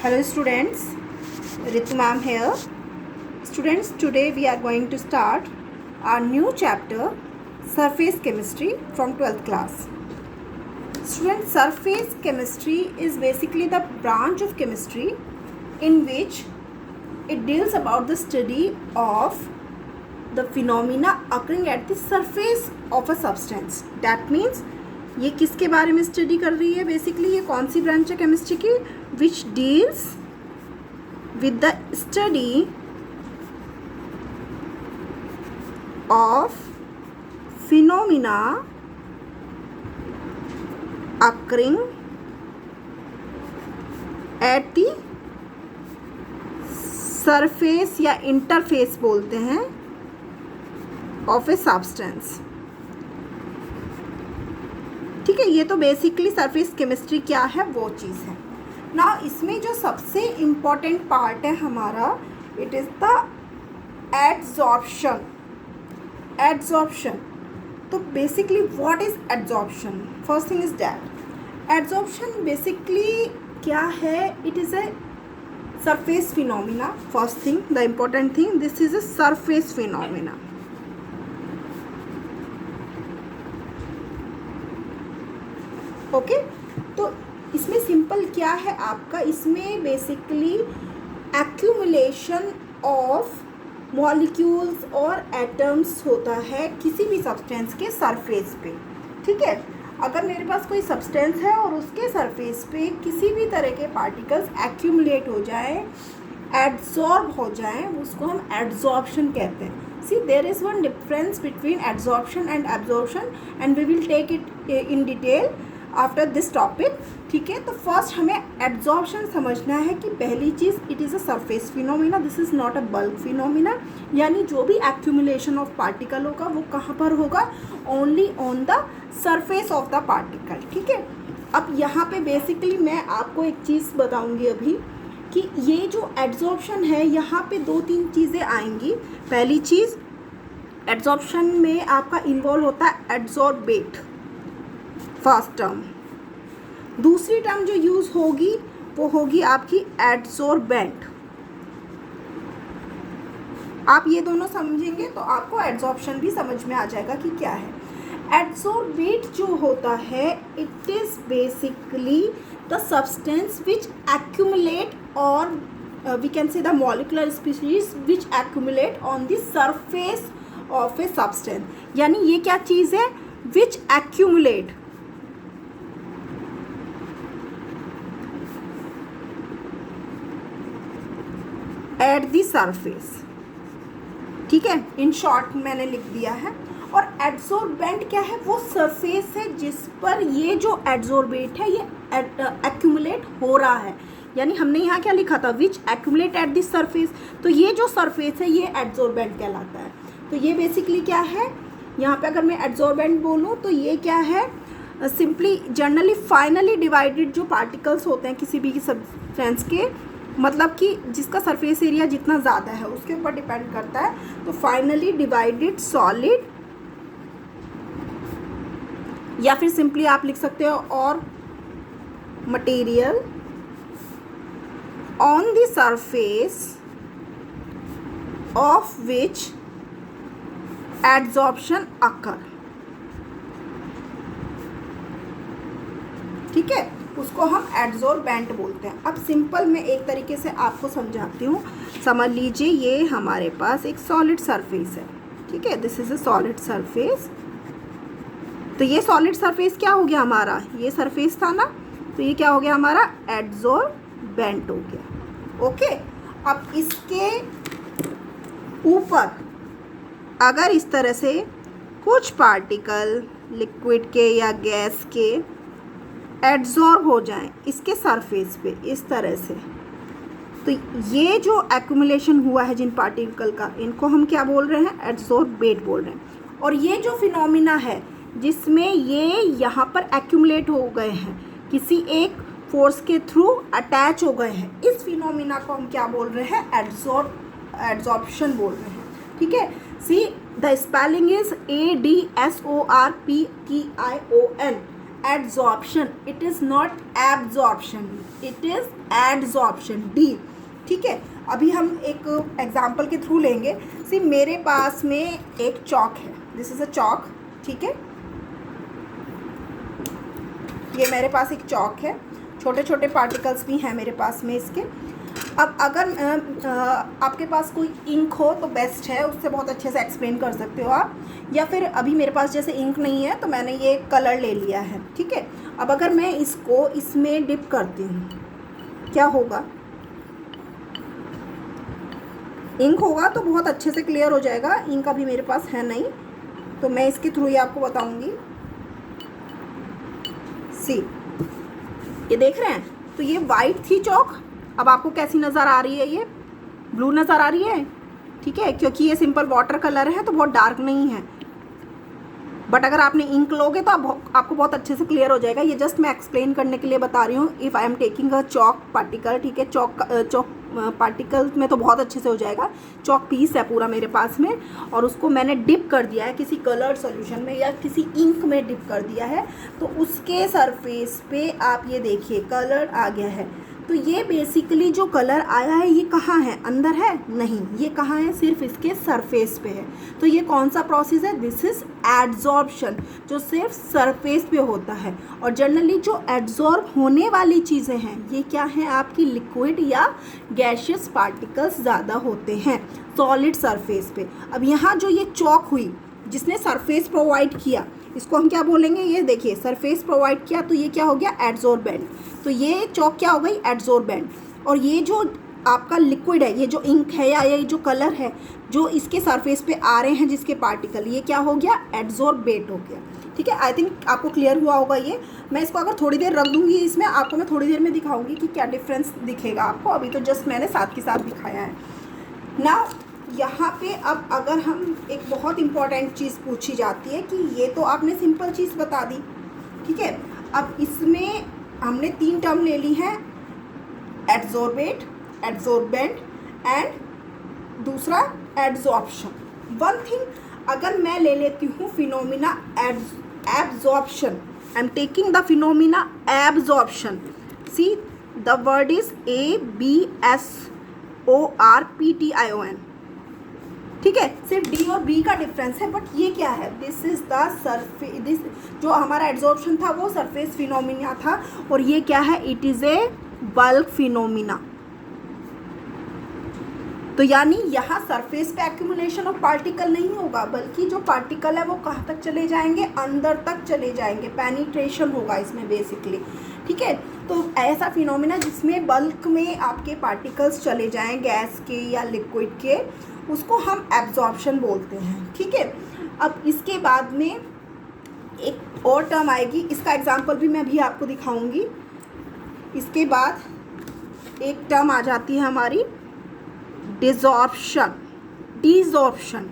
Hello students, Ritu ma'am here. Students, today we are going to start our new chapter, Surface Chemistry from 12th class. Students, surface chemistry is basically the branch of chemistry in which it deals about the study of the phenomena occurring at the surface of a substance. That means ये किसके बारे में study कर रही है? Basically ये कौन सी branch है केमिस्ट्री की? Which deals with the study of phenomena occurring at the surface या इंटरफेस बोलते हैं ऑफ ए सब्सटेंस. ठीक है, ये तो बेसिकली सरफेस केमिस्ट्री क्या है वो चीज़ है ना. इसमें जो सबसे इम्पॉर्टेंट पार्ट है हमारा, it is the adsorption. Adsorption, तो basically what is adsorption? First thing is that adsorption basically क्या है? It is a surface phenomena. First thing, the important thing, this is a surface phenomena. Okay, तो इसमें simple क्या है आपका, इसमें basically accumulation of molecules और atoms होता है किसी भी सब्सटेंस के सरफेस पे. ठीक है, अगर मेरे पास कोई सब्सटेंस है और उसके सरफेस पे किसी भी तरह के पार्टिकल्स एक्यूमुलेट हो जाए, एड्जॉर्ब हो जाए, उसको हम एड्जॉर्प्शन कहते हैं. See, there is one difference between adsorption and absorption and we will take it in detail after this topic. ठीक है, तो फर्स्ट हमें एड्जॉर्प्शन समझना है कि पहली चीज़, it is a surface phenomena, this is not a bulk phenomena. यानी जो भी एक्यूमुलेशन ऑफ पार्टिकल होगा वो कहाँ पर होगा? Only on the surface of the particle. ठीक है, अब यहाँ पे बेसिकली मैं आपको एक चीज़ बताऊँगी अभी कि ये जो एड्जॉर्प्शन है यहाँ पे दो तीन चीज़ें आएंगी. पहली चीज़, एड्जॉर्प्शन में आपका इन्वॉल्व होता है एड्जॉर्बेट, फर्स्ट टर्म. दूसरी टर्म जो यूज़ होगी वो होगी आपकी एड्सॉर्बेंट. आप ये दोनों समझेंगे तो आपको एड्सॉर्प्शन भी समझ में आ जाएगा कि क्या है. एड्सॉर्बेट जो होता है, it is basically the substance which accumulate और we can say the molecular species which accumulate on the surface of a substance. यानी ये क्या चीज़ है? Which accumulate at the surface. ठीक है, इन शॉर्ट मैंने लिख दिया है. और एड्सॉर्बेंट क्या है? वो सरफेस है जिस पर ये जो एड्सॉर्बेट है ये एक्यूमुलेट हो रहा है. यानी हमने यहाँ क्या लिखा था? विच एक्यूमुलेट एट द सरफेस. तो ये जो सरफेस है ये एड्सॉर्बेंट कहलाता है. तो ये बेसिकली क्या है? यहाँ पे अगर मैं एड्सॉर्बेंट बोलूँ तो ये क्या है? सिंपली जनरली फाइनली डिवाइडेड जो पार्टिकल्स होते हैं किसी भी सब्सटेंस के, मतलब कि जिसका सरफेस एरिया जितना ज़्यादा है उसके ऊपर डिपेंड करता है. तो फाइनली डिवाइडेड सॉलिड, या फिर सिंपली आप लिख सकते हो और material on the surface of which adsorption occur. ठीक है, उसको हम एड्सॉर्बेंट बोलते हैं. अब सिंपल मैं एक तरीके से आपको समझाती हूँ. समझ लीजिए ये हमारे पास एक सॉलिड सरफेस है. ठीक है, this is a solid surface. तो ये सॉलिड सरफेस क्या हो गया हमारा? ये सरफेस था ना, तो ये क्या हो गया हमारा? एड्सॉर्बेंट हो गया. ओके, अब इसके ऊपर अगर इस तरह से कुछ पार्टिकल लिक्विड के या गैस के एड्सॉर्ब हो जाएं इसके सरफेस पे इस तरह से, तो ये जो एक्यूमुलेशन हुआ है जिन पार्टिकल का, इनको हम क्या बोल रहे हैं? एड्सॉर्बेट बोल रहे हैं. और ये जो फिनोमिना है जिसमें ये यहाँ पर एक्यूमुलेट हो गए हैं, किसी एक फोर्स के थ्रू अटैच हो गए हैं, इस फिनोमिना को हम क्या बोल रहे हैं? एड्सॉर्प्शन बोल रहे हैं. ठीक है, see the spelling is ADSORPTION. Adsorption, it is not absorption, it is adsorption, D. ठीक है, अभी हम एक एग्जाम्पल के थ्रू लेंगे। सी मेरे पास में एक चौक है, दिस इज़ अ चौक। ठीक है, ये मेरे पास एक चौक है, छोटे छोटे पार्टिकल्स भी हैं मेरे पास में इसके। अब अगर आपके पास कोई इंक हो तो बेस्ट है, उससे बहुत अच्छे से एक्सप्लेन कर सकते हो आप। या फिर अभी मेरे पास जैसे इंक नहीं है तो मैंने ये कलर ले लिया है। ठीक है, अब अगर मैं इसको इसमें डिप करती हूँ, क्या होगा? इंक होगा तो बहुत अच्छे से क्लियर हो जाएगा। इंक अभी मेरे पास है नहीं, तो मैं इसके थ्रू ही आपको बताऊंगी। सी, ये देख रहे हैं? तो ये वाइट थी चौक, अब आपको कैसी नज़र आ रही है? ये ब्लू नज़र आ रही है। ठीक है, क्योंकि ये सिंपल वाटर कलर है तो बहुत डार्क नहीं है। बट अगर आपने इंक लोगे तो आपको बहुत अच्छे से क्लियर हो जाएगा। ये जस्ट मैं एक्सप्लेन करने के लिए बता रही हूँ। If I am taking a chalk particle, ठीक है, चॉक पार्टिकल में तो बहुत अच्छे से हो जाएगा। चॉक पीस है पूरा मेरे पास में, और उसको मैंने डिप कर दिया है किसी कलर्ड सॉल्यूशन में या किसी इंक में डिप कर दिया है, तो उसके सरफेस पे आप ये देखिए कलर आ गया है। तो ये बेसिकली जो कलर आया है ये कहाँ है? अंदर है? नहीं, ये कहाँ है? सिर्फ इसके सरफेस पे है। तो ये कौन सा प्रोसेस है? दिस इज एड्जॉर्प्शन, जो सिर्फ सरफेस पे होता है। और जनरली जो एड्जॉर्ब होने वाली चीज़ें हैं ये क्या हैं? आपकी लिक्विड या गैशियस पार्टिकल्स ज़्यादा होते हैं सॉलिड सरफेस पे। अब यहाँ जो ये चॉक हुई जिसने सरफेस प्रोवाइड किया, इसको हम क्या बोलेंगे? ये देखिए सरफेस प्रोवाइड किया, तो ये क्या हो गया? एड्जॉर्बेंट। तो ये चौक क्या हो गई? एड्जॉर्बेंट। और ये जो आपका लिक्विड है, ये जो इंक है या ये जो कलर है जो इसके सरफेस पे आ रहे हैं जिसके पार्टिकल, ये क्या हो गया? एड्जॉर्बेट हो गया। ठीक है, आई थिंक आपको क्लियर हुआ होगा ये। मैं इसको अगर थोड़ी देर रख दूंगी इसमें, आपको मैं थोड़ी देर में दिखाऊंगी कि क्या डिफरेंस दिखेगा आपको। अभी तो जस्ट मैंने साथ के साथ दिखाया है ना। यहाँ पे अब अगर हम एक बहुत इम्पॉर्टेंट चीज़ पूछी जाती है कि ये तो आपने सिंपल चीज़ बता दी, ठीक है, अब इसमें हमने 3 टर्म ले ली हैं, एड्जॉर्बेट, एड्जॉर्बेंट एंड दूसरा एड्जॉर्प्शन। वन थिंग अगर मैं ले लेती हूँ phenomena absorption, I am taking the phenomena absorption. See the word is ABSORPTION। ठीक है, सिर्फ डी और बी का डिफरेंस है, बट ये क्या है? This is the surface, this जो हमारा एड्जॉर्प्शन था वो सरफेस फिनोमिना था, और ये क्या है? It is a bulk phenomena. तो यानी यहाँ सरफेस पे एक्यूमुलेशन ऑफ पार्टिकल नहीं होगा, बल्कि जो पार्टिकल है वो कहाँ तक चले जाएंगे? अंदर तक चले जाएंगे, पेनिट्रेशन होगा इसमें बेसिकली। ठीक है, तो ऐसा फिनोमिना जिसमें बल्क में आपके पार्टिकल्स चले जाएं गैस के या लिक्विड के, उसको हम एब्जॉर्प्शन बोलते हैं। ठीक है, अब इसके बाद में एक और टर्म आएगी, इसका एग्जांपल भी मैं अभी आपको दिखाऊंगी। इसके बाद एक टर्म आ जाती है हमारी डिसॉर्प्शन, डिसॉर्प्शन।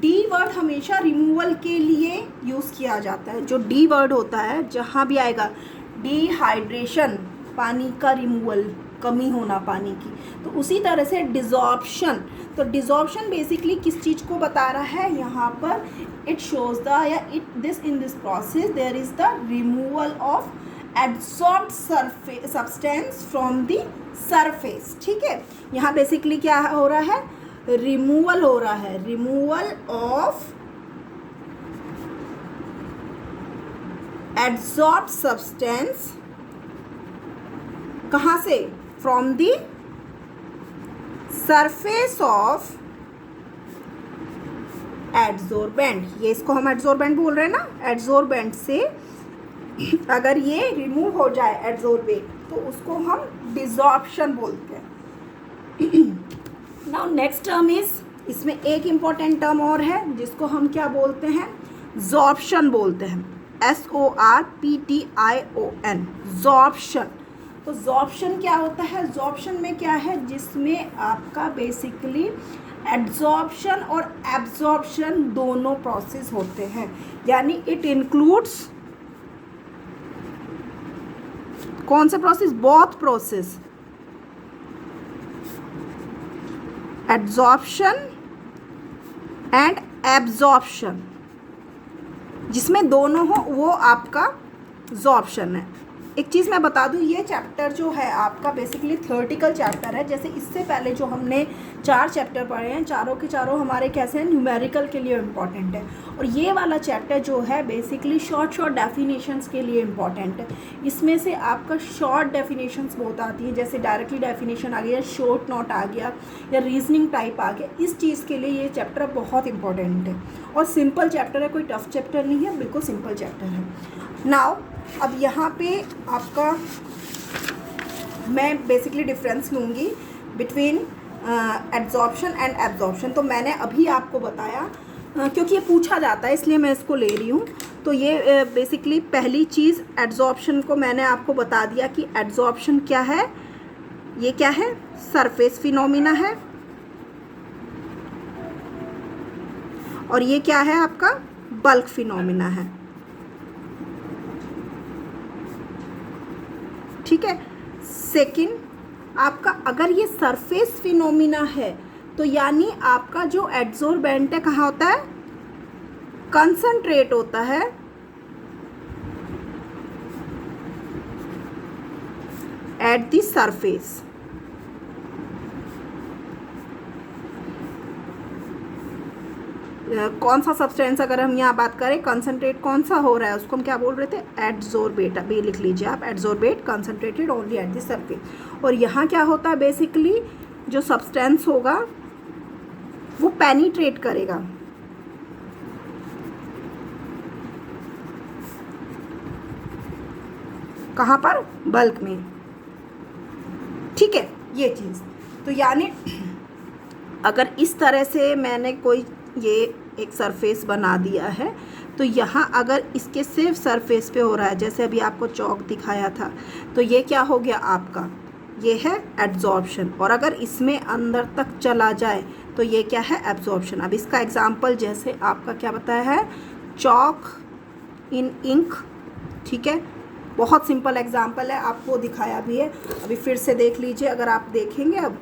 डी वर्ड हमेशा रिमूवल के लिए यूज़ किया जाता है। जो डी वर्ड होता है जहाँ भी आएगा, डिहाइड्रेशन, पानी का रिमूवल, कमी होना पानी की, तो उसी तरह से डिसॉर्प्शन। तो डिसॉर्प्शन बेसिकली किस चीज़ को बता रहा है? यहाँ पर इट शोज द या it this in this process there is the removal of absorbed surface substance from the surface. ठीक है, यहाँ बेसिकली क्या हो रहा है? रिमूवल हो रहा है, रिमूवल ऑफ एब्सॉर्ब्ड सब्सटेंस, कहाँ से? From the surface of adsorbent. ये इसको हम एड्जॉर्बेंट बोल रहे हैं ना, एड्जॉर्बेंट से अगर ये रिमूव हो जाए एड्जॉर्बेट, तो उसको हम डिसॉर्प्शन बोलते हैं। नाउ नेक्स्ट टर्म इज, इसमें एक इम्पॉर्टेंट टर्म और है जिसको हम क्या बोलते हैं? जॉर्प्शन बोलते हैं, SORPTION, जॉर्प्शन। तो जॉर्प्शन क्या होता है? जॉर्प्शन में क्या है? जिसमें आपका बेसिकली एड्जॉर्प्शन और एब्जॉर्प्शन दोनों प्रोसेस होते हैं, यानी इट इंक्लूड्स कौन से process? Both process, adsorption and absorption. जिसमें दोनों हो वो आपका एब्जॉर्प्शन है। एक चीज़ मैं बता दूं, ये चैप्टर जो है आपका बेसिकली थ्योरेटिकल चैप्टर है। जैसे इससे पहले जो हमने 4 चैप्टर पढ़े हैं, चारों के चारों हमारे कैसे हैं, न्यूमेरिकल के लिए इम्पॉर्टेंट है। और ये वाला चैप्टर जो है बेसिकली शॉर्ट डेफिनेशंस के लिए इम्पॉर्टेंट है। इसमें से आपका शॉर्ट डेफिनेशंस बहुत आती हैं, जैसे डायरेक्टली डेफिनेशन आ गया, शॉर्ट नोट आ गया, या रीजनिंग टाइप आ गया। इस चीज़ के लिए ये चैप्टर बहुत इंपॉर्टेंट है और सिंपल चैप्टर है, कोई टफ चैप्टर नहीं है, बिल्कुल सिंपल चैप्टर है। नाउ अब यहाँ पे आपका मैं बेसिकली डिफरेंस लूँगी बिटवीन एड्जॉर्प्शन एंड एब्जॉर्प्शन। तो मैंने अभी आपको बताया, क्योंकि ये पूछा जाता है इसलिए मैं इसको ले रही हूँ। तो ये बेसिकली पहली चीज़ एड्जॉर्प्शन को मैंने आपको बता दिया कि एड्जॉर्प्शन क्या है। ये क्या है, सरफेस फिनोमिना है, और ये क्या है आपका, बल्क फिनोमिना है। ठीक है। सेकंड, आपका अगर ये सरफेस फिनोमिना है तो यानी आपका जो एड्सोर्बेंट है कहाँ होता है, कंसंट्रेट होता है एट द सरफेस। कौन सा सब्सटेंस, अगर हम यहाँ बात करें कंसनट्रेट कौन सा हो रहा है, उसको हम क्या बोल रहे थे, एड्सोर्बेट। अभी लिख लीजिए आप, adsorbate concentrated only at the surface. और यहाँ क्या होता है, बेसिकली जो सब्सटेंस होगा वो पेनिट्रेट करेगा, कहाँ पर, बल्क में। ठीक है, ये चीज़। तो यानी अगर इस तरह से मैंने कोई ये एक सरफेस बना दिया है, तो यहाँ अगर इसके सिर्फ सरफेस पे हो रहा है, जैसे अभी आपको चौक दिखाया था, तो ये क्या हो गया आपका, ये है एड्जॉर्प्शन। और अगर इसमें अंदर तक चला जाए तो ये क्या है, एब्जॉर्प्शन। अब इसका एग्जांपल जैसे आपका क्या बताया है, चॉक इन इंक। ठीक है, बहुत सिंपल एग्जांपल है, आपको दिखाया भी है, अभी फिर से देख लीजिए। अगर आप देखेंगे अब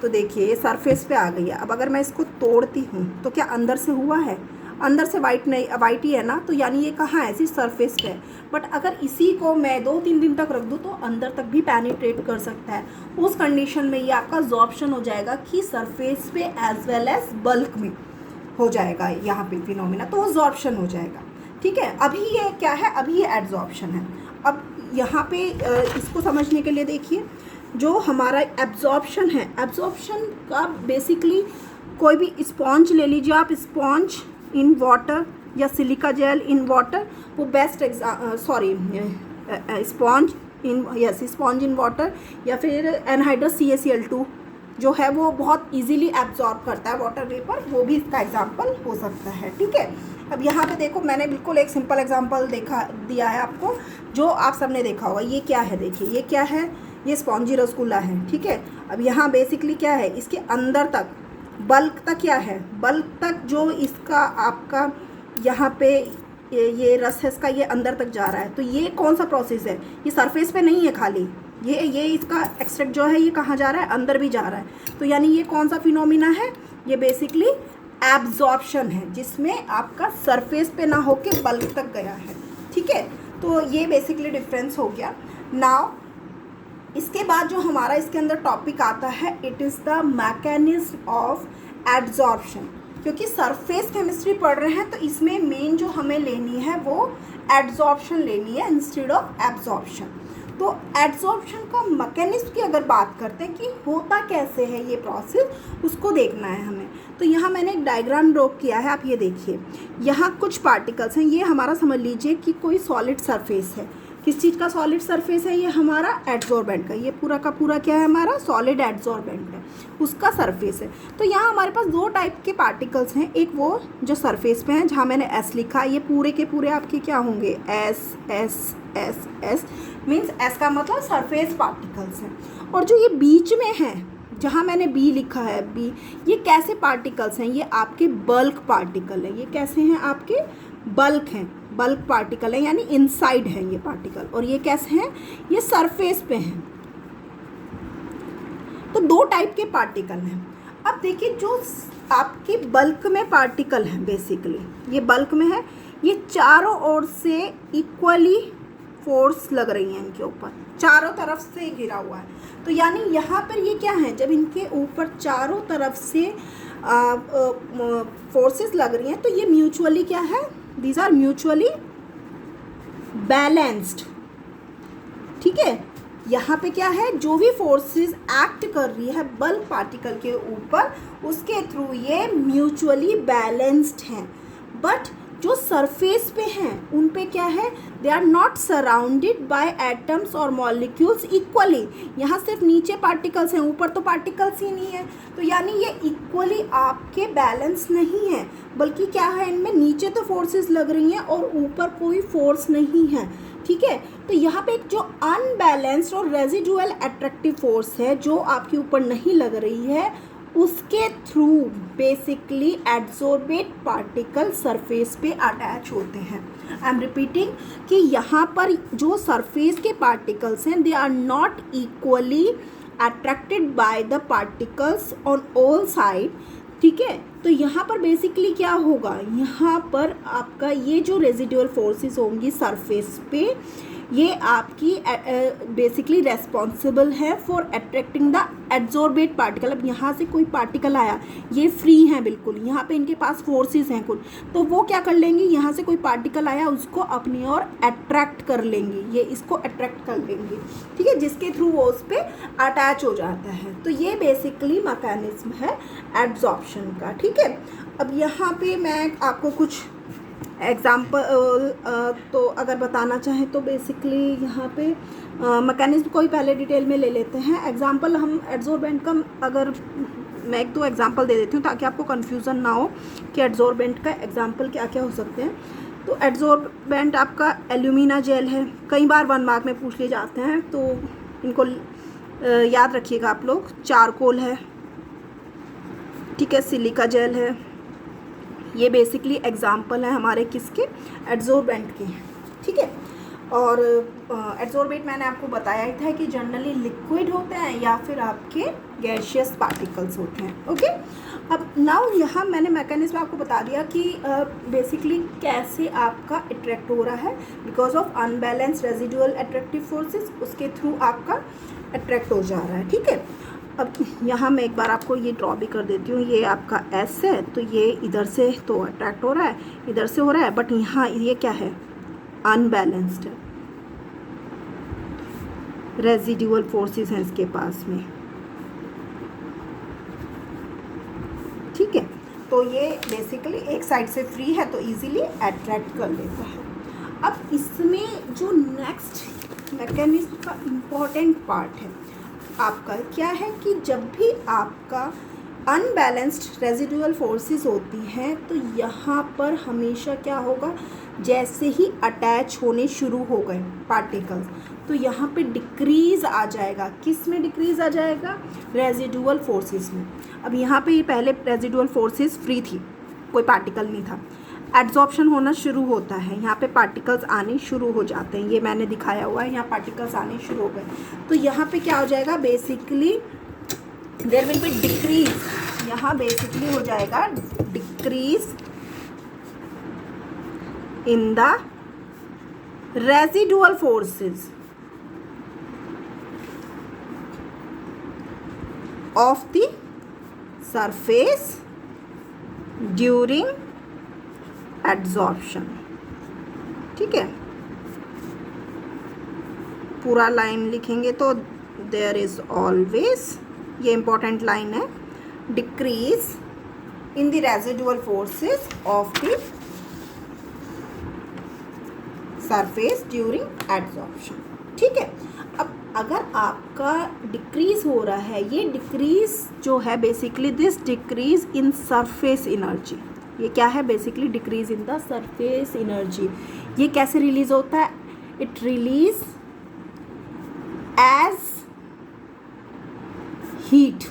तो देखिए ये सरफेस पे आ गई है। अब अगर मैं इसको तोड़ती हूँ तो क्या अंदर से हुआ है, अंदर से वाइट नहीं, वाइट ही है ना, तो यानी ये कहाँ है, सिर्फ सरफेस पे है। बट अगर इसी को मैं 2-3 दिन तक रख दूँ तो अंदर तक भी पेनिट्रेट कर सकता है। उस कंडीशन में ये आपका एब्जॉर्प्शन हो जाएगा कि सरफेस पे एज वेल एज बल्क में हो जाएगा यहाँ पे फिनोमिना, तो वो एब्जॉर्प्शन हो जाएगा। ठीक है, अभी ये क्या है, अभी ये एड्जॉर्प्शन है। अब यहाँ पे इसको समझने के लिए देखिए, जो हमारा एब्जॉर्प्शन है, एब्जॉर्प्शन का बेसिकली कोई भी स्पॉन्ज ले लीजिए आप, स्पॉन्ज इन वाटर या सिलिका जेल इन वाटर, वो बेस्ट स्पॉन्ज इन वाटर, या फिर एनहाइड्रस CaCl2 जो है वो बहुत इजीली एब्जॉर्ब करता है वाटर वेपर, वो भी इसका एग्जांपल हो सकता है। ठीक है, अब यहाँ पे देखो मैंने बिल्कुल एक सिंपल एग्जांपल दिया है आपको, जो आप सबने देखा होगा। ये क्या है, देखिए ये क्या है, ये स्पॉन्जी रसगुल्ला है। ठीक है, अब यहाँ बेसिकली क्या है, इसके अंदर तक बल्क तक क्या है, बल्क तक जो इसका आपका यहाँ पे ये रस है इसका, ये अंदर तक जा रहा है। तो ये कौन सा प्रोसेस है, ये सरफेस पे नहीं है खाली, ये इसका एक्सट्रैक्ट जो है ये कहाँ जा रहा है, अंदर भी जा रहा है। तो यानी ये कौन सा फिनोमिना है, ये बेसिकली एब्जॉर्प्शन है, जिसमें आपका सरफेस पे ना होके बल्क तक गया है। ठीक है, तो ये बेसिकली डिफरेंस हो गया। नाउ इसके बाद जो हमारा इसके अंदर टॉपिक आता है, it is the mechanism of adsorption. क्योंकि सरफेस केमिस्ट्री पढ़ रहे हैं तो इसमें मेन जो हमें लेनी है वो एड्जॉर्प्शन लेनी है इंस्टेड ऑफ एब्जॉर्प्शन। तो एड्जॉर्प्शन का मैकेनिज्म की अगर बात करते हैं कि होता कैसे है ये प्रोसेस, उसको देखना है हमें। तो यहाँ मैंने एक डायग्राम ड्रॉ किया है, आप ये देखिए, यहाँ कुछ पार्टिकल्स हैं। ये हमारा समझ लीजिए कि कोई सॉलिड सरफेस है। किस चीज़ का सॉलिड सरफेस है, ये हमारा एड्सॉर्बेंट का, ये पूरा का पूरा क्या है, हमारा सॉलिड एड्सॉर्बेंट है, उसका सरफेस है। तो यहाँ हमारे पास 2 टाइप के पार्टिकल्स हैं, एक वो जो सरफेस पे हैं जहाँ मैंने एस लिखा, ये पूरे के पूरे आपके क्या होंगे, S S S S, means S का मतलब सरफेस पार्टिकल्स हैं। और जो ये बीच में है जहाँ मैंने बी लिखा है, बी, ये कैसे पार्टिकल्स हैं, ये आपके बल्क पार्टिकल हैं। ये कैसे हैं, आपके बल्क हैं, बल्क पार्टिकल है, यानी इनसाइड है ये पार्टिकल। और ये कैसे हैं, ये सरफेस पे हैं। तो 2 टाइप के पार्टिकल हैं। अब देखिए जो आपके बल्क में पार्टिकल हैं, बेसिकली ये बल्क में है, ये चारों ओर से इक्वली फोर्स लग रही हैं इनके ऊपर, चारों तरफ से घिरा हुआ है। तो यानी यहाँ पर ये क्या है, जब इनके ऊपर चारों तरफ से फोर्सेस लग रही हैं तो ये म्यूचुअली क्या है, दीज आर म्यूचुअली बैलेंस्ड। ठीक है, यहाँ पे क्या है, जो भी फोर्सेस एक्ट कर रही है बल्क पार्टिकल के ऊपर, उसके थ्रू ये म्यूचुअली बैलेंस्ड हैं। बट जो सरफेस पे हैं उन पे क्या है, they are not surrounded by atoms और मॉलिक्यूल्स इक्वली। यहाँ सिर्फ नीचे पार्टिकल्स हैं, ऊपर तो पार्टिकल्स ही नहीं है। तो यानी ये इक्वली आपके बैलेंस नहीं है, बल्कि क्या है, इनमें नीचे तो फोर्सेस लग रही हैं और ऊपर कोई फोर्स नहीं है। ठीक है, तो यहाँ पे एक जो अनबैलेंस्ड और रेजिडुअल अट्रैक्टिव फोर्स है जो आपके ऊपर नहीं लग रही है, उसके through basically adsorbate particle surface पे अटैच होते हैं। आई एम रिपीटिंग कि यहाँ पर जो सरफेस के पार्टिकल्स हैं, they are not equally attracted by the particles on all side. ठीक है, तो यहाँ पर बेसिकली क्या होगा, यहाँ पर आपका ये जो रेजिडुअल फोर्सेस होंगी सरफेस पे, ये आपकी बेसिकली रेस्पॉन्सिबल है for attracting the adsorbate particle. अब यहाँ से कोई पार्टिकल आया, ये फ्री हैं बिल्कुल, यहाँ पे इनके पास फोर्सेस हैं कुछ, तो वो क्या कर लेंगे, यहाँ से कोई पार्टिकल आया उसको अपनी ओर अट्रैक्ट कर लेंगे, ये इसको अट्रैक्ट कर लेंगे। ठीक है, जिसके थ्रू वो उस पर अटैच हो जाता है। तो ये बेसिकली मैकेनिज्म है एड्सॉर्प्शन का। ठीक है, अब यहाँ पे मैं आपको कुछ एग्जाम्पल तो अगर बताना चाहें तो बेसिकली यहाँ पे मैकेनिज्म को ही पहले डिटेल में ले लेते हैं। एग्जाम्पल हम एड्सॉर्बेंट का, अगर मैं एक दो एग्जाम्पल दे देती हूँ ताकि आपको कन्फ्यूज़न ना हो कि एड्सॉर्बेंट का एग्जाम्पल क्या क्या हो सकते हैं। तो एड्सॉर्बेंट आपका एल्यूमिना जेल है, कई बार 1 मार्क में पूछ लिए जाते हैं, तो इनको याद रखिएगा आप लोग। चारकोल है, ठीक है, सिलिका जेल है, ये बेसिकली एग्जाम्पल है हमारे किसके, एड्सॉर्बेंट के। ठीक है, और एड्सॉर्बेंट मैंने आपको बताया ही था कि जनरली लिक्विड होते हैं या फिर आपके गैसियस पार्टिकल्स होते हैं। ओके, अब नाउ यहाँ मैंने मैकेनिज्म आपको बता दिया कि बेसिकली कैसे आपका अट्रैक्ट हो रहा है, because of unbalance residual attractive forces, उसके थ्रू आपका अट्रैक्ट हो जा रहा है। ठीक है, अब यहाँ मैं एक बार आपको ये ड्रॉ भी कर देती हूँ, ये आपका एस है, तो ये इधर से तो अट्रैक्ट हो रहा है, इधर से हो रहा है, बट यहाँ ये क्या है, अनबैलेंस्ड है, रेजिडुअल फोर्सेस हैं इसके पास में। ठीक है, तो ये बेसिकली एक साइड से फ्री है तो इजीली अट्रैक्ट कर लेता है। अब इसमें जो नेक्स्ट मैकेनिज्म का इम्पॉर्टेंट पार्ट है आपका क्या है कि जब भी आपका अनबैलेंस्ड रेजिडुअल फोर्सेस होती हैं तो यहाँ पर हमेशा क्या होगा, जैसे ही अटैच होने शुरू हो गए पार्टिकल्स, तो यहाँ पे डिक्रीज़ आ जाएगा। किस में डिक्रीज़ आ जाएगा, रेजिडुअल फोर्सेस में। अब यहाँ पे ये पहले रेजिडुअल फोर्सेस फ्री थी, कोई पार्टिकल नहीं था, एड्सॉर्प्शन होना शुरू होता है, यहाँ पे पार्टिकल्स आने शुरू हो जाते हैं, ये मैंने दिखाया हुआ है, यहाँ पार्टिकल्स आने शुरू हो गए। तो यहाँ पे क्या हो जाएगा, basically there will be decrease, यहाँ बेसिकली हो जाएगा decrease in the residual forces of the surface during adsorption. ठीक है, पूरा लाइन लिखेंगे तो देयर इज ऑलवेज, ये इंपॉर्टेंट लाइन है, decrease in the residual forces of the surface during adsorption. ठीक है, अब अगर आपका डिक्रीज हो रहा है, ये डिक्रीज जो है basically this decrease in surface energy, ये क्या है, basically decrease in the surface energy. ये कैसे रिलीज होता है, इट रिलीज एज हीट।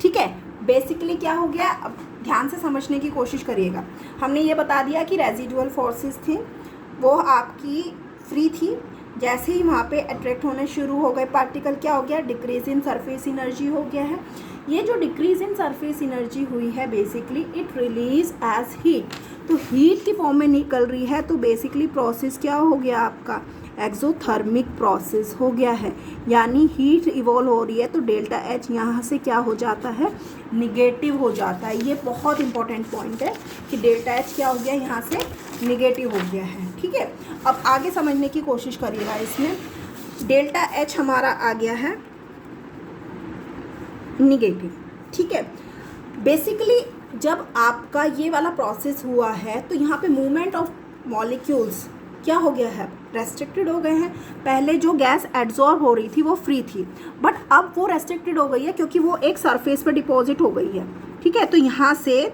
ठीक है, बेसिकली क्या हो गया, अब ध्यान से समझने की कोशिश करिएगा। हमने ये बता दिया कि रेजिडुअल फोर्सेस थी, वो आपकी फ्री थी, जैसे ही वहाँ पे अट्रैक्ट होने शुरू हो गए पार्टिकल, क्या हो गया, डिक्रीज इन सरफेस एनर्जी हो गया है। ये जो डिक्रीज इन सरफेस एनर्जी हुई है basically it release as heat, तो हीट की फॉर्म में निकल रही है, तो बेसिकली प्रोसेस क्या हो गया आपका, एक्सोथर्मिक प्रोसेस हो गया है, यानी हीट इवॉल्व हो रही है तो डेल्टा एच यहाँ से क्या हो जाता है, निगेटिव हो जाता है। ये बहुत इंपॉर्टेंट पॉइंट है कि डेल्टा एच क्या हो गया, यहाँ से निगेटिव हो गया है। ठीक है, अब आगे समझने की कोशिश करिएगा। इसमें डेल्टा एच हमारा आ गया है निगेटिव। ठीक है, बेसिकली जब आपका ये वाला प्रोसेस हुआ है तो यहाँ पे मूवमेंट ऑफ मॉलिक्यूल्स क्या हो गया है, रेस्ट्रिक्टेड हो गए हैं। पहले जो गैस एड्जॉर्ब हो रही थी वो फ्री थी, बट अब वो रेस्ट्रिक्टेड हो गई है क्योंकि वो एक सरफेस पे डिपॉजिट हो गई है। ठीक है, तो यहाँ से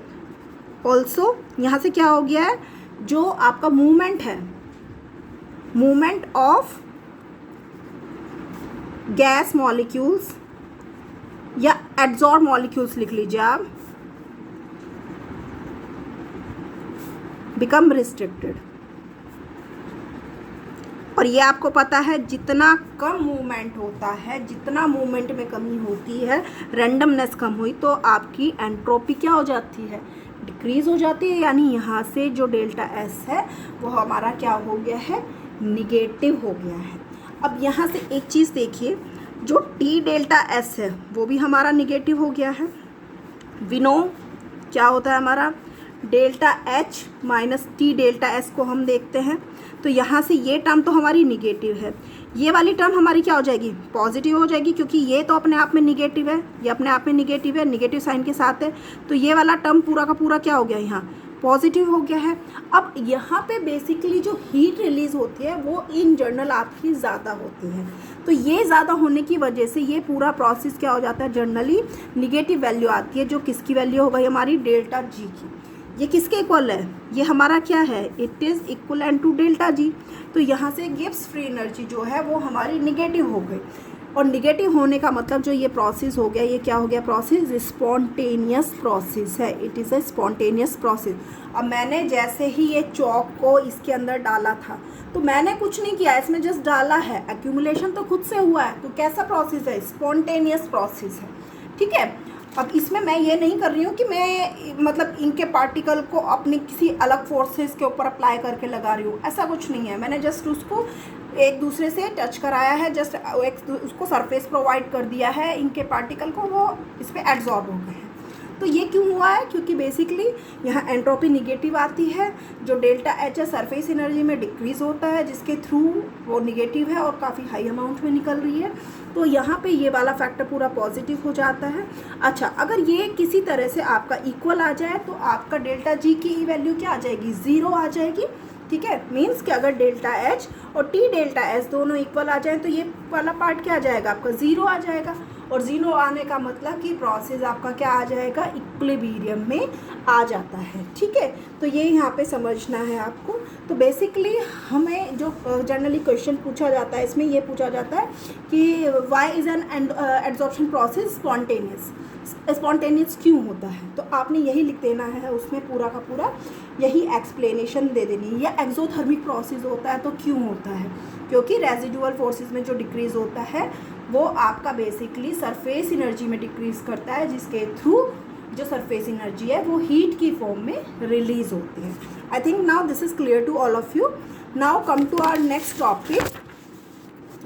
ऑल्सो यहाँ से क्या हो गया है, जो आपका मूवमेंट है, मूवमेंट ऑफ गैस मॉलिक्यूल्स या एड्जॉर्ब मॉलिक्यूल्स लिख लीजिए आप, बिकम रिस्ट्रिक्टेड। और ये आपको पता है जितना कम मूवमेंट होता है, जितना मूवमेंट में कमी होती है, रैंडमनेस कम हुई तो आपकी एंट्रोपी क्या हो जाती है, डिक्रीज हो जाती है। यानी यहाँ से जो डेल्टा एस है वो हमारा क्या हो गया है, निगेटिव हो गया है। अब यहाँ से एक चीज़ देखिए, जो टी डेल्टा एस है वो भी हमारा निगेटिव हो गया है। वी नो क्या होता है हमारा delta H minus T delta S को हम देखते हैं, तो यहाँ से ये टर्म तो हमारी निगेटिव है, ये वाली टर्म हमारी क्या हो जाएगी, पॉजिटिव हो जाएगी, क्योंकि ये तो अपने आप में निगेटिव है, ये अपने आप में निगेटिव है, निगेटिव साइन के साथ है, तो ये वाला टर्म पूरा का पूरा क्या हो गया, यहाँ पॉजिटिव हो गया है। अब यहाँ पे बेसिकली जो हीट रिलीज होती है वो इन जनरल आपकी ज़्यादा होती है, तो ये ज़्यादा होने की वजह से ये पूरा प्रोसेस क्या हो जाता है, जनरली निगेटिव वैल्यू आती है, जो किसकी वैल्यू हो गई हमारी, डेल्टा जी की। ये किसके इक्वल है, ये हमारा क्या है, it is equal to delta G. तो यहाँ से गिब्स फ्री एनर्जी जो है वो हमारी निगेटिव हो गई, और निगेटिव होने का मतलब जो ये प्रोसेस हो गया, ये क्या हो गया, प्रोसेस स्पॉन्टेनियस प्रोसेस है, it is a spontaneous process. अब मैंने जैसे ही ये चॉक को इसके अंदर डाला था तो मैंने कुछ नहीं किया, इसमें जस्ट डाला है, एक्यूमुलेशन तो खुद से हुआ है, तो कैसा प्रोसेस है, स्पॉन्टेनियस प्रोसेस है। ठीक है, अब इसमें मैं ये नहीं कर रही हूँ कि मैं मतलब इनके पार्टिकल को अपनी किसी अलग फोर्सेस के ऊपर अप्लाई करके लगा रही हूँ, ऐसा कुछ नहीं है। मैंने जस्ट उसको एक दूसरे से टच कराया है, जस्ट एक उसको सरफेस प्रोवाइड कर दिया है, इनके पार्टिकल को वो इस पर एब्जॉर्ब हो गए हैं। तो ये क्यों हुआ है, क्योंकि बेसिकली यहाँ एंट्रोपी निगेटिव आती है, जो डेल्टा एच है सरफेस एनर्जी में डिक्रीज़ होता है, जिसके थ्रू वो निगेटिव है और काफ़ी हाई अमाउंट में निकल रही है, तो यहाँ पे ये वाला फैक्टर पूरा पॉजिटिव हो जाता है। अच्छा, अगर ये किसी तरह से आपका इक्वल आ जाए तो आपका डेल्टा जी की वैल्यू क्या आ जाएगी, ज़ीरो आ जाएगी। ठीक है, मीन्स कि अगर डेल्टा एच और टी डेल्टा एस दोनों इक्वल आ जाए तो ये वाला पार्ट क्या आ जाएगा, आपका ज़ीरो आ जाएगा, और ज़ीरो आने का मतलब कि प्रोसेस आपका क्या आ जाएगा, इक्विलिब्रियम में आ जाता है। ठीक है, तो ये यहाँ पे समझना है आपको। तो बेसिकली हमें जो जनरली क्वेश्चन पूछा जाता है, इसमें ये पूछा जाता है कि why is an adsorption process spontaneous, spontaneous क्यों होता है, तो आपने यही लिख देना है, उसमें पूरा का पूरा यही एक्सप्लेनेशन दे देनी है। या एक्सोथर्मिक प्रोसेस होता है तो क्यों होता है, क्योंकि रेजिडुअल फोर्सेस में जो डिक्रीज़ होता है वो आपका बेसिकली सरफेस एनर्जी में डिक्रीज़ करता है, जिसके थ्रू जो सरफेस एनर्जी है वो हीट की फॉर्म में रिलीज होती है। I think now this is clear to all of you. Now come to our next topic.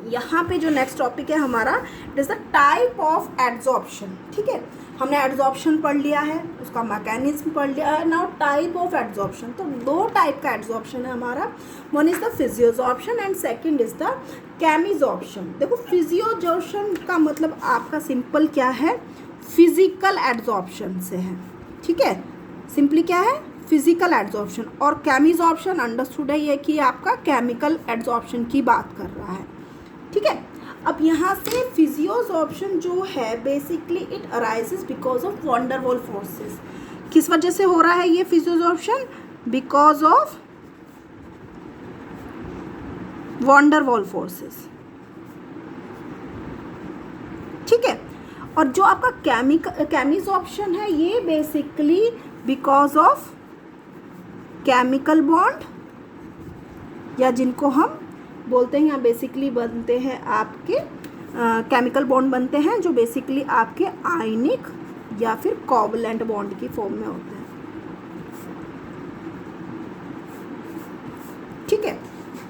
यहाँ पे जो नेक्स्ट टॉपिक है हमारा, it is the type of adsorption. ठीक है, हमने एड्जॉर्प्शन पढ़ लिया है, उसका मैकेनिज्म पढ़ लिया है। नाउ टाइप ऑफ एड्जॉर्प्शन, तो दो टाइप का एड्जॉर्प्शन है हमारा, one is the physisorption and second is the chemisorption. देखो, फिजियोजॉर्प्शन का मतलब आपका सिंपल क्या है, फिजिकल एड्जॉर्प्शन से है। ठीक है, सिंपली क्या है, फिजिकल एड्जॉर्प्शन, और केमिजॉर्प्शन अंडरस्टूड है ये कि आपका केमिकल एड्जॉर्प्शन की बात कर रहा है। ठीक है, अब यहाँ से फिजियोजॉर्प्शन जो है basically it arises because of van der Waals forces. किस वजह से हो रहा है ये physisorption, because of van der Waals forces. ठीक है, और जो आपका केमिजॉर्प्शन है ये basically because of chemical bond, या जिनको हम बोलते हैं, यहाँ बेसिकली बनते हैं आपके केमिकल बॉन्ड बनते हैं जो बेसिकली आपके आयनिक या फिर कोवलेंट बॉन्ड की फॉर्म में होते हैं। ठीक है,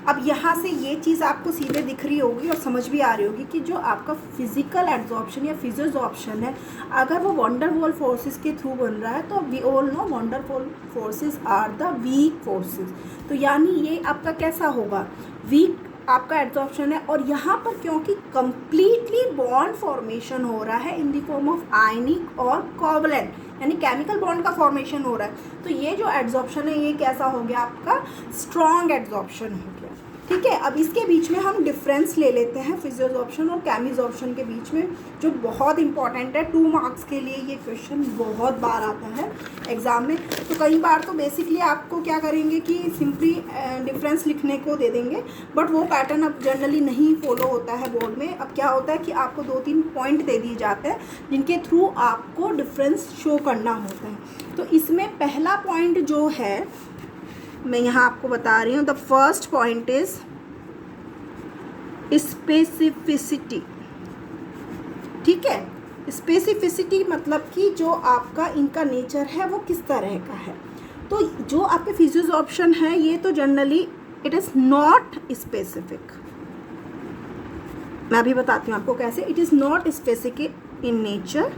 अब यहाँ से ये चीज़ आपको सीधे दिख रही होगी और समझ भी आ रही होगी कि जो आपका फिजिकल एड्जॉर्प्शन या फिजियोजॉर्प्शन है, अगर वो वॉन डर वॉल फोर्सेस के थ्रू बन रहा है तो we all know van der Waals forces are the weak forces. तो यानी ये आपका कैसा होगा, वीक आपका एड्जॉर्प्शन है। और यहाँ पर क्योंकि कंप्लीटली बॉन्ड फॉर्मेशन हो रहा है in the form of ionic और कोवलेंट, यानी केमिकल बॉन्ड का फॉर्मेशन हो रहा है, तो ये जो एड्जॉर्प्शन है ये कैसा हो गया आपका, स्ट्रॉन्ग एड्जॉर्प्शन हो गया। ठीक है, अब इसके बीच में हम डिफरेंस ले लेते हैं फिजियोजॉर्प्शन और केमिजॉर्प्शन के बीच में, जो बहुत इंपॉर्टेंट है। 2 मार्क्स के लिए ये क्वेश्चन बहुत बार आता है एग्ज़ाम में। तो कई बार तो बेसिकली आपको क्या करेंगे कि सिंपली डिफरेंस लिखने को दे देंगे, बट वो पैटर्न अब जनरली नहीं फॉलो होता है बोर्ड में। अब क्या होता है कि आपको 2-3 पॉइंट दे दिए जाते हैं जिनके थ्रू आपको डिफरेंस शो करना होता है। तो इसमें पहला पॉइंट जो है मैं यहाँ आपको बता रही हूँ, the first point is specificity. ठीक है, स्पेसिफिसिटी मतलब कि जो आपका इनका नेचर है वो किस तरह का है। तो जो आपके फिजियोजॉर्प्शन है ये तो generally it is not specific. मैं अभी बताती हूँ आपको कैसे। It is not specific in nature.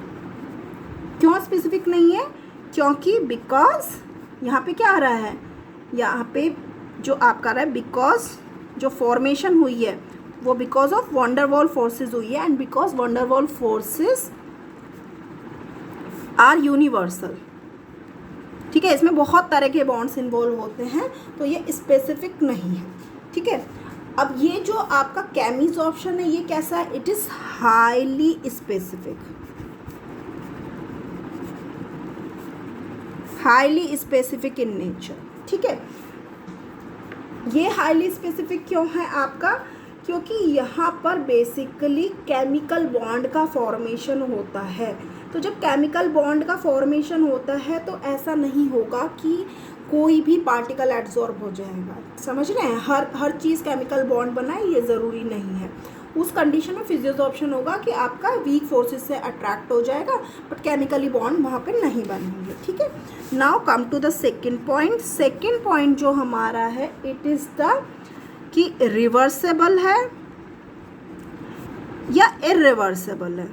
क्यों स्पेसिफिक नहीं है, क्योंकि बिकॉज यहाँ पे क्या आ रहा है, यहाँ पे जो आपका रहा है बिकॉज जो फॉर्मेशन हुई है वो because of van der Waals forces हुई है, and because van der Waals forces are universal. ठीक है, इसमें बहुत तरह के बॉन्ड्स इन्वॉल्व होते हैं, तो ये स्पेसिफिक नहीं है। ठीक है, अब ये जो आपका केमिजॉर्प्शन है ये कैसा है, it is highly specific. Highly specific in nature. ठीक है, ये हाईली स्पेसिफिक क्यों है आपका, क्योंकि यहाँ पर बेसिकली केमिकल बॉन्ड का फॉर्मेशन होता है। तो जब केमिकल बॉन्ड का फॉर्मेशन होता है तो ऐसा नहीं होगा कि कोई भी पार्टिकल एड्जॉर्ब हो जाएगा। समझ रहे हैं, हर चीज़ केमिकल बॉन्ड बनाए ये ज़रूरी नहीं है। उस कंडीशन में फिजियोजॉर्प्शन होगा कि आपका वीक फोर्सेस से अट्रैक्ट हो जाएगा, बट केमिकली बॉन्ड वहाँ पे नहीं बनेंगे। ठीक है, now come to the second point. Second point जो हमारा है इट इज़ द कि रिवर्सेबल है या इरिवर्सेबल है।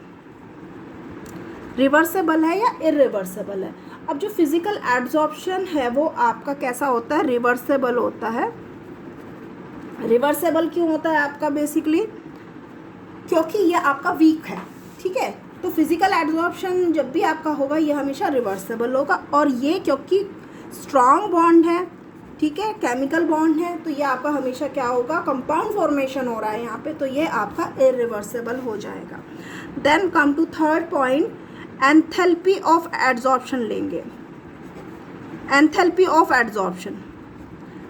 रिवर्सेबल है या इरिवर्सेबल है। अब जो फिजिकल एड्जॉर्प्शन है वो आपका कैसा होता है, रिवर्सेबल होता है। रिवर्सेबल क्यों होता है आपका, बेसिकली क्योंकि ये आपका वीक है। ठीक है, तो फिजिकल एड्जॉर्प्शन जब भी आपका होगा ये हमेशा रिवर्सेबल होगा, और ये क्योंकि स्ट्रॉन्ग बॉन्ड है, ठीक है, केमिकल बॉन्ड है, तो ये आपका हमेशा क्या होगा, कंपाउंड फॉर्मेशन हो रहा है यहाँ पे, तो ये आपका इरिवर्सेबल हो जाएगा। Then come to third point, enthalpy of adsorption लेंगे। एंथैल्पी ऑफ एड्जॉर्प्शन,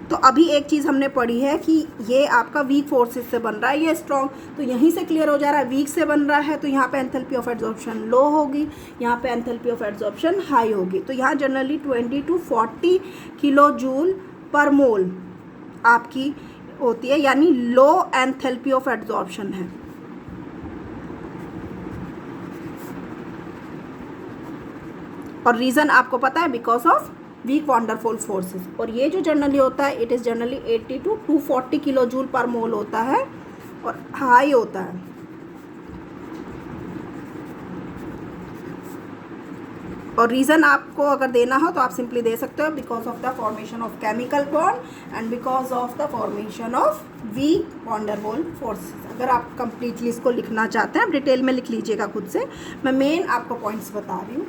तो अभी एक चीज़ हमने पढ़ी है कि ये आपका वीक फोर्सेस से बन रहा है, ये स्ट्रॉन्ग, तो यहीं से क्लियर हो जा रहा है वीक से बन रहा है, तो यहाँ पे एंथैल्पी ऑफ एड्जॉर्प्शन लो होगी, यहाँ पे एंथैल्पी ऑफ एड्जॉर्प्शन हाई होगी। तो यहाँ generally 20 to 40 kilo joule per मोल आपकी होती है, यानी लो एंथैल्पी ऑफ एड्जॉर्प्शन है। और रीज़न आपको पता है, because of weak van der Waals forces. और ये जो जनरली होता है it is generally 80 to 240 kilojoule per mole होता है और हाई होता है। और रीज़न आपको अगर देना हो तो आप सिंपली दे सकते हो, because of the formation of chemical bond and because of the formation of weak van der Waals forces. अगर आप कंप्लीटली इसको लिखना चाहते हैं आप डिटेल में लिख लीजिएगा खुद से, मैं मेन आपको पॉइंट्स बता रही हूँ।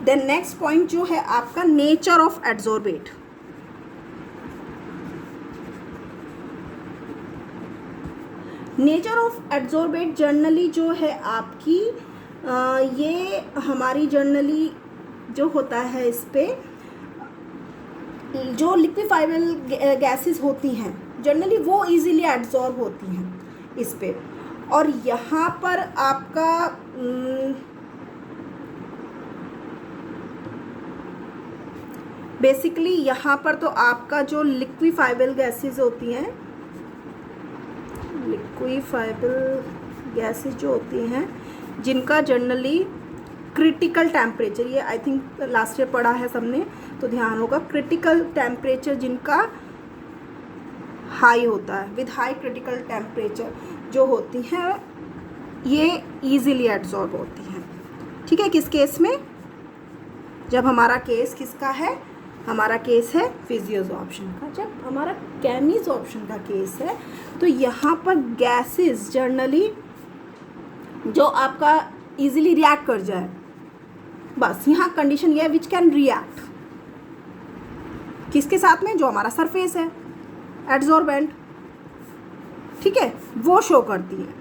देन नेक्स्ट पॉइंट जो है आपका nature of adsorbate. Nature of adsorbate generally जो है आपकी ये हमारी जनरली जो होता है इस पे जो लिक्विफाइबल गैसेस होती हैं जनरली वो इजीली एड्जॉर्ब होती हैं इस पे। और यहाँ पर आपका बेसिकली यहाँ पर तो आपका जो लिक्विफाइबल गैसेस होती हैं, लिक्विफाइबल गैसेस जो होती हैं जिनका जनरली क्रिटिकल टेम्परेचर, ये आई थिंक लास्ट ईयर पढ़ा है सबने तो ध्यान होगा, क्रिटिकल टेम्परेचर जिनका हाई होता है, विद हाई क्रिटिकल टेम्परेचर जो होती हैं ये ईजिली एब्जॉर्ब होती हैं। ठीक है, किस केस में? जब हमारा केस किसका है? हमारा केस है फिजियोसॉर्प्शन का। जब हमारा केमिसॉर्प्शन का केस है तो यहाँ पर गैसेस जनरली जो आपका इजीली रिएक्ट कर जाए, बस यहाँ कंडीशन ये है विच कैन रिएक्ट किसके साथ में? जो हमारा सरफेस है एड्सॉर्बेंट, ठीक है, वो शो करती है।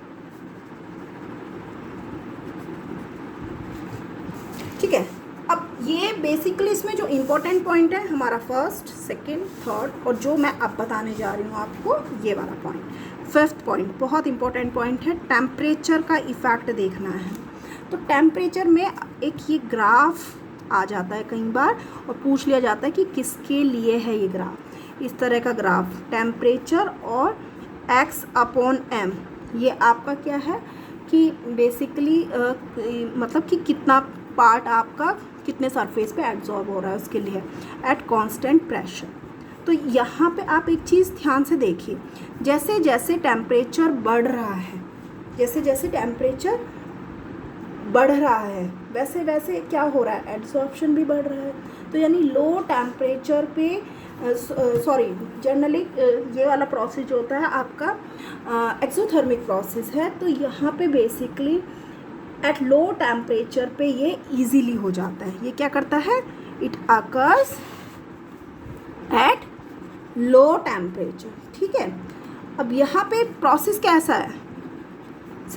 ठीक है, अब ये बेसिकली इसमें जो इम्पोर्टेंट पॉइंट है हमारा फर्स्ट, सेकंड, थर्ड, और जो मैं अब बताने जा रही हूँ आपको ये वाला पॉइंट, फिफ्थ पॉइंट बहुत इंपॉर्टेंट पॉइंट है, टेम्परेचर का इफ़ेक्ट देखना है। तो टेम्परेचर में एक ये ग्राफ आ जाता है कई बार और पूछ लिया जाता है कि किसके लिए है ये ग्राफ। इस तरह का ग्राफ टेम्परेचर और x/m, ये आपका क्या है कि बेसिकली मतलब कि कितना पार्ट आपका कितने सरफेस पे एब्जॉर्ब हो रहा है उसके लिए एट कांस्टेंट प्रेशर। तो यहाँ पे आप एक चीज़ ध्यान से देखिए, जैसे जैसे टेम्परेचर बढ़ रहा है, जैसे जैसे टेम्परेचर बढ़ रहा है वैसे वैसे क्या हो रहा है? एब्जॉर्प्शन भी बढ़ रहा है। तो यानी लो टेम्परेचर पे जनरली ये वाला प्रोसेस जो होता है आपका एक्सोथर्मिक प्रोसेस है। तो यहाँ पे बेसिकली एट लो टेम्परेचर पे ये इजीली हो जाता है। ये क्या करता है? It occurs at low temperature. ठीक है, अब यहाँ पे प्रोसेस कैसा है?